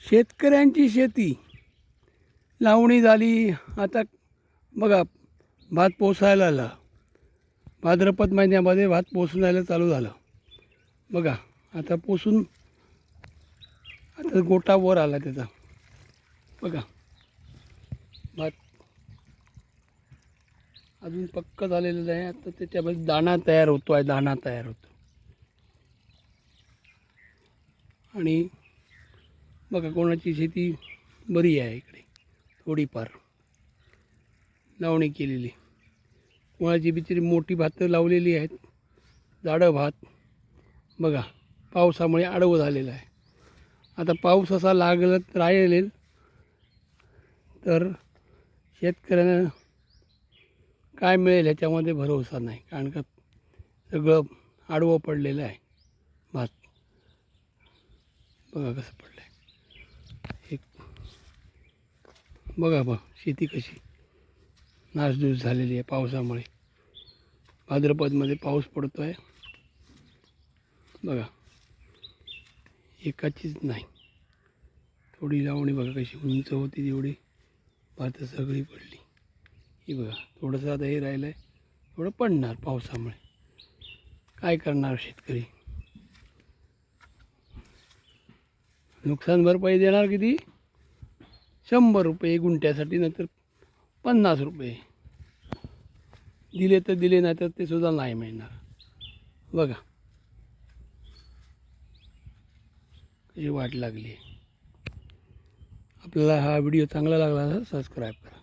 शेतकऱ्यांची शेती लावणी झाली. आता बघा भात पोसायला आला. भाद्रपद महिन्यामध्ये भात पोसण्याला चालू झालं. बघा आता पोसून आता गोटा वर आला त्याचा. बघा भात अजून पक्क झालेलं नाही. आता त्याच्यामध्ये दाणा तयार होतो आहे. दाणा तयार होतो. आणि बघा कोणाची शेती बरी आहे इकडे, थोडीफार लावणी केलेली. कोणाची बिचारी मोठी भातं लावलेली आहेत, जाडं भात. बघा पावसामुळे आडवं झालेलं आहे. आता पाऊस असा लागत राहील तर शेतकऱ्यांना काय मिळेल ह्याच्यामध्ये भरोसा नाही. कारण का सगळं आडवं पडलेलं आहे भात. बघा कसं पडलं आहे. एक बघा शेती कशी नासधूस झालेली आहे पावसामुळे. भाद्रपदमध्ये पाऊस पडतो आहे. बघा एकाचीच नाही, थोडी लावणी बघा कशी उंच होती, तेवढी भात सगळी पडली. ही बघा थोडंसं आता हे राहिलं आहे, थोडं पडणार पावसामुळे. काय करणार शेतकरी? नुकसान भरपाई देणार किती? 100 रुपये गुंठ्यासाठी, नंतर 50 रुपये दिले तर दिले, नाही तर ते सुद्धा नाही मिळणार. बघा कशी वाट लागली. आपल्याला हा व्हिडिओ चांगला लागला तर सबस्क्राईब करा.